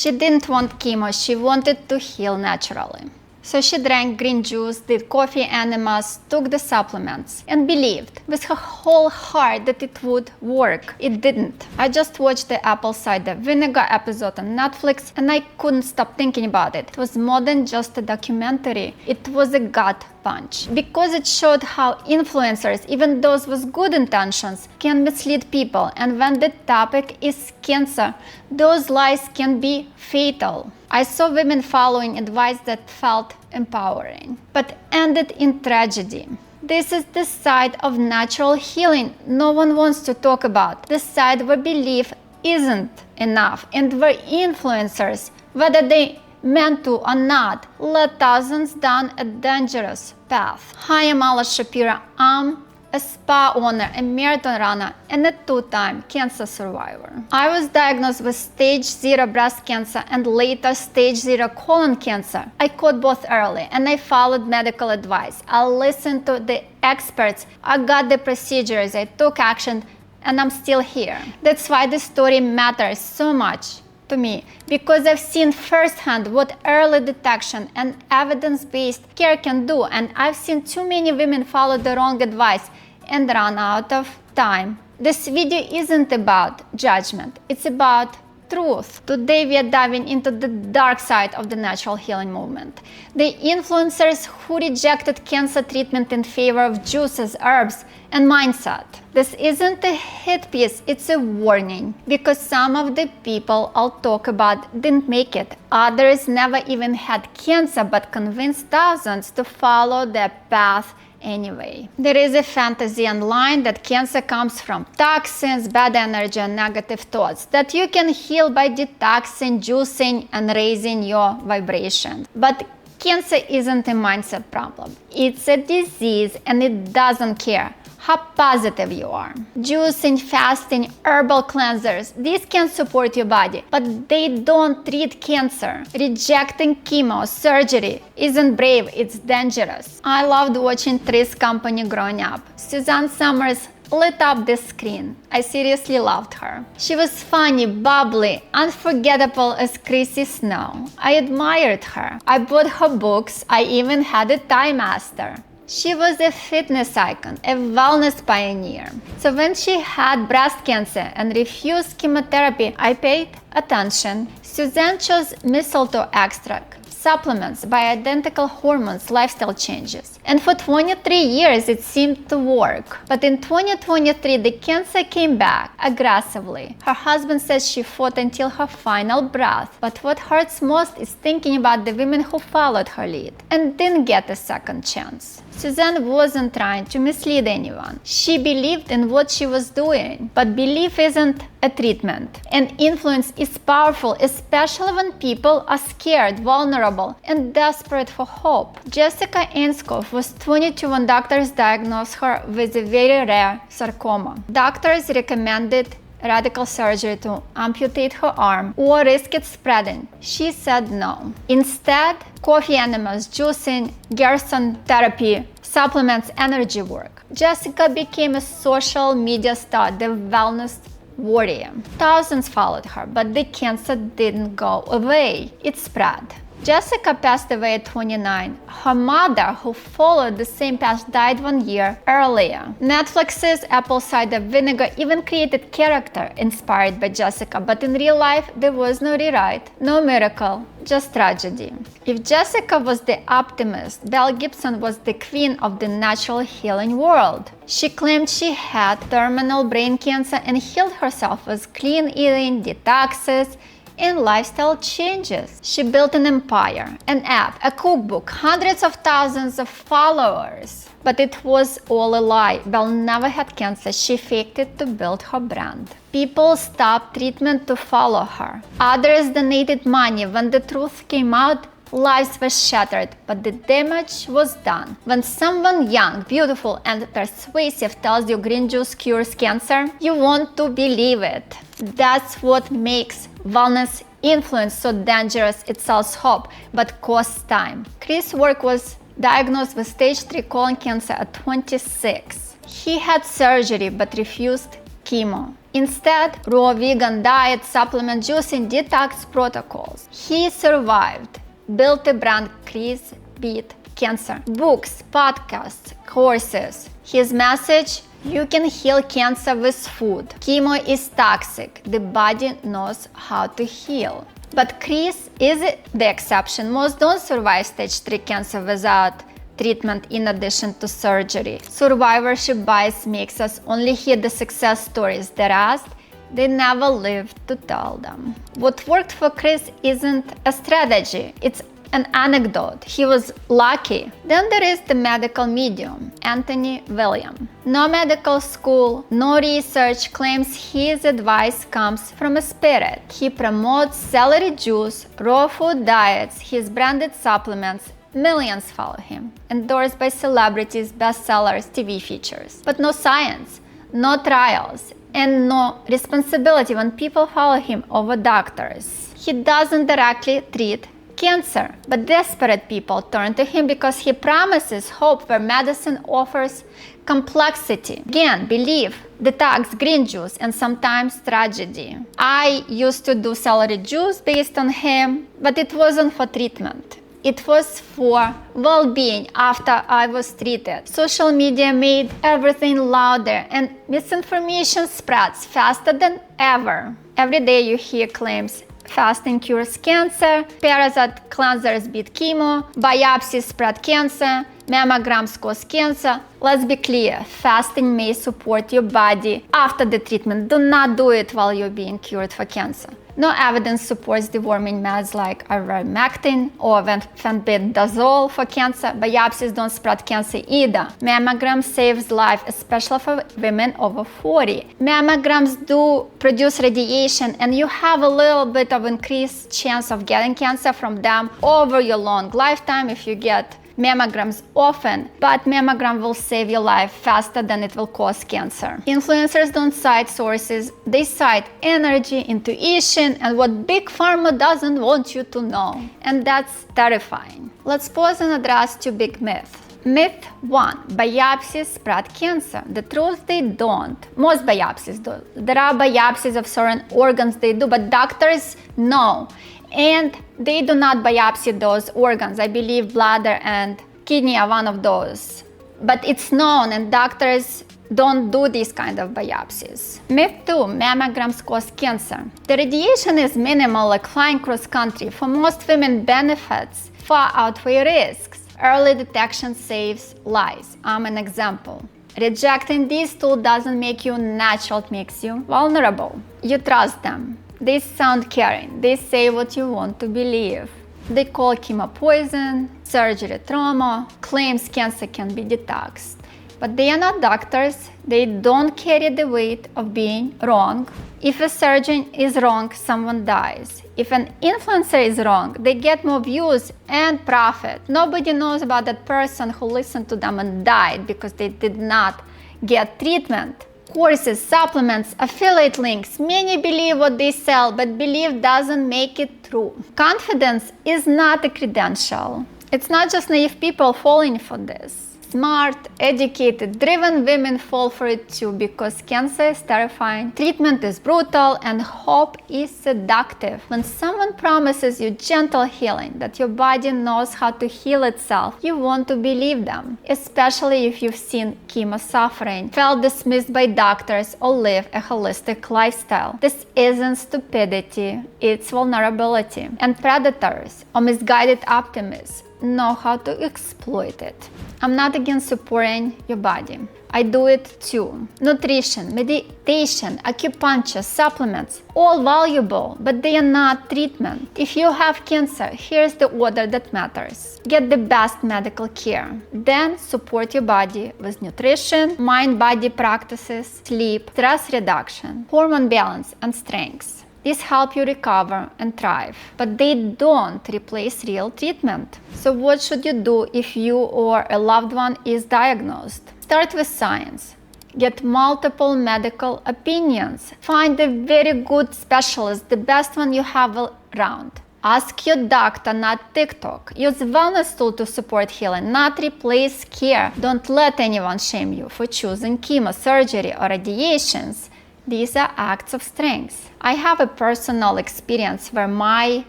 She didn't want chemo, she wanted to heal naturally. So she drank green juice, did coffee enemas, took the supplements, and believed with her whole heart that it would work. It didn't. I just watched the apple cider vinegar episode on Netflix and I couldn't stop thinking about it. It was more than just a documentary. It was a gut punch. Because it showed how influencers, even those with good intentions, can mislead people. And when the topic is cancer, those lies can be fatal. I saw women following advice that felt empowering, but ended in tragedy. This is the side of natural healing no one wants to talk about, the side where belief isn't enough and where influencers, whether they meant to or not, led thousands down a dangerous path. Hi, I'm Shapiro. I'm a spa owner, a marathon runner, and a two-time cancer survivor. I was diagnosed with stage 0 breast cancer and later stage 0 colon cancer. I caught both early and I followed medical advice. I listened to the experts, I got the procedures, I took action, and I'm still here. That's why this story matters so much to me, because I've seen firsthand what early detection and evidence-based care can do, and I've seen too many women follow the wrong advice and run out of time. This video isn't about judgment, it's about truth. Today we are diving into the dark side of the natural healing movement. The influencers who rejected cancer treatment in favor of juices, herbs, and mindset. This isn't a hit piece, it's a warning. Because some of the people I'll talk about didn't make it. Others never even had cancer but convinced thousands to follow their path anyway. There is a fantasy online that cancer comes from toxins, bad energy, and negative thoughts, that you can heal by detoxing, juicing, and raising your vibration. But cancer isn't a mindset problem. It's a disease and it doesn't care how positive you are. Juicing, fasting, herbal cleansers, these can support your body, but they don't treat cancer. Rejecting chemo, surgery isn't brave, it's dangerous. I loved watching Three's Company growing up. Suzanne Somers lit up the screen. I seriously loved her. She was funny, bubbly, unforgettable as Chrissy Snow. I admired her. I bought her books. I even had a Thai master. She was a fitness icon, a wellness pioneer. So when she had breast cancer and refused chemotherapy, I paid attention. Suzanne chose mistletoe extract, supplements, bioidentical hormones, lifestyle changes. And for 23 years it seemed to work. But in 2023 the cancer came back aggressively. Her husband says she fought until her final breath. But what hurts most is thinking about the women who followed her lead and didn't get a second chance. Suzanne wasn't trying to mislead anyone. She believed in what she was doing. But belief isn't a treatment. And influence is powerful, especially when people are scared, vulnerable, and desperate for hope. Jessica Ainscough was 22 when doctors diagnosed her with a very rare sarcoma. Doctors recommended radical surgery to amputate her arm or risk it spreading. She said no. Instead, coffee enemas, juicing, Gerson therapy, supplements, energy work. Jessica became a social media star, the wellness warrior. Thousands followed her, but the cancer didn't go away. It spread. Jessica passed away at 29. Her mother, who followed the same path, died 1 year earlier. Netflix's apple cider vinegar even created character inspired by Jessica, but in real life there was no rewrite, no miracle, just tragedy. If Jessica was the optimist, Belle Gibson was the queen of the natural healing world. She claimed she had terminal brain cancer and healed herself with clean eating, detoxes, and lifestyle changes. She built an empire, an app, a cookbook, hundreds of thousands of followers. But it was all a lie. Belle never had cancer. She faked it to build her brand. People stopped treatment to follow her. Others donated money. When the truth came out, lives were shattered, but the damage was done. When someone young, beautiful, and persuasive tells you green juice cures cancer, you want to believe it. That's what makes wellness influence so dangerous. It sells hope, but costs time. Chris Wark was diagnosed with stage 3 colon cancer at 26. He had surgery but refused chemo. Instead, raw vegan diet, supplement juicing, detox protocols. He survived, built a brand, Chris beat cancer. Books, podcasts, courses. His message: you can heal cancer with food. Chemo is toxic. The body knows how to heal. But Chris is the exception. Most don't survive stage 3 cancer without treatment in addition to surgery. Survivorship bias makes us only hear the success stories. The rest, they never lived to tell them. What worked for Chris isn't a strategy, it's an anecdote. He was lucky. Then there is the medical medium, Anthony William. No medical school, no research claims his advice comes from a spirit. He promotes celery juice, raw food diets, his branded supplements. Millions follow him, endorsed by celebrities, bestsellers, TV features. But no science, no trials, and no responsibility when people follow him over doctors. He doesn't directly treat cancer, but desperate people turn to him because he promises hope where medicine offers complexity. Again, belief, detox, green juice, and sometimes tragedy. I used to do celery juice based on him, but it wasn't for treatment. It was for well-being after I was treated. Social media made everything louder and misinformation spreads faster than ever. Every day you hear claims fasting cures cancer, parasite cleansers beat chemo, biopsies spread cancer, mammograms cause cancer. Let's be clear, fasting may support your body after the treatment. Do not do it while you're being cured for cancer. No evidence supports deworming meds like ivermectin or fenbendazole for cancer. Biopsies don't spread cancer either. Mammogram saves life, especially for women over 40. Mammograms do produce radiation, and you have a little bit of increased chance of getting cancer from them over your long lifetime if you get mammograms often, but mammogram will save your life faster than it will cause cancer. Influencers don't cite sources, they cite energy, intuition, and what big pharma doesn't want you to know. And that's terrifying. Let's pause and address two big myths. Myth 1. Biopsies spread cancer. The truth, they don't. Most biopsies do. There are biopsies of certain organs they do, but doctors know. And they do not biopsy those organs. I believe bladder and kidney are one of those. But it's known, and doctors don't do these kind of biopsies. Myth 2. Mammograms cause cancer. The radiation is minimal, like flying cross country. For most women, benefits far outweigh risks. Early detection saves lives. I'm an example. Rejecting these tools doesn't make you natural, it makes you vulnerable. You trust them. They sound caring. They say what you want to believe. They call chemo poison, surgery trauma, claims cancer can be detoxed. But they are not doctors. They don't carry the weight of being wrong. If a surgeon is wrong, someone dies. If an influencer is wrong, they get more views and profit. Nobody knows about that person who listened to them and died because they did not get treatment. Courses, supplements, affiliate links. Many believe what they sell, but belief doesn't make it true. Confidence is not a credential. It's not just naive people falling for this. Smart, educated, driven women fall for it too because cancer is terrifying, treatment is brutal, and hope is seductive. When someone promises you gentle healing, that your body knows how to heal itself, you want to believe them, especially if you've seen chemo suffering, felt dismissed by doctors, or live a holistic lifestyle. This isn't stupidity, it's vulnerability. And predators or misguided optimists know how to exploit it. I'm not against supporting your body. I do it too. Nutrition, meditation, acupuncture, supplements, all valuable, but they are not treatment. If you have cancer, here's the order that matters. Get the best medical care. Then support your body with nutrition, mind-body practices, sleep, stress reduction, hormone balance, and strength. These help you recover and thrive, but they don't replace real treatment. So what should you do if you or a loved one is diagnosed? Start with science. Get multiple medical opinions. Find a very good specialist, the best one you have around. Ask your doctor, not TikTok. Use wellness tool to support healing, not replace care. Don't let anyone shame you for choosing chemo, surgery, or radiations. These are acts of strength. I have a personal experience where my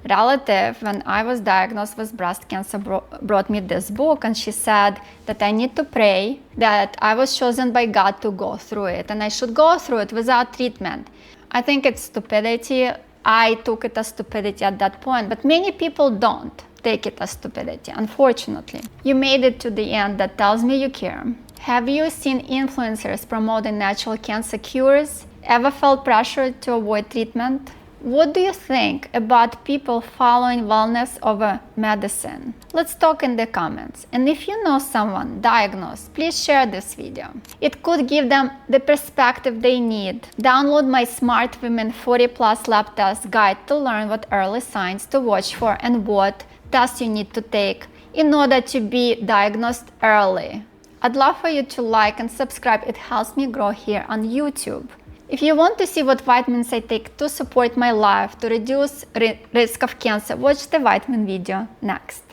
relative, when I was diagnosed with breast cancer, brought me this book, and she said that I need to pray, that I was chosen by God to go through it, and I should go through it without treatment. I think it's stupidity. I took it as stupidity at that point, but many people don't take it as stupidity, unfortunately. You made it to the end. That tells me you care. Have you seen influencers promoting natural cancer cures? Ever felt pressured to avoid treatment? What do you think about people following wellness over medicine? Let's talk in the comments. And if you know someone diagnosed, please share this video. It could give them the perspective they need. Download my Smart Women 40 Plus Lab Test Guide to learn what early signs to watch for and what tests you need to take in order to be diagnosed early. I'd love for you to like and subscribe. It helps me grow here on YouTube. If you want to see what vitamins I take to support my life to reduce risk of cancer, watch the vitamin video next.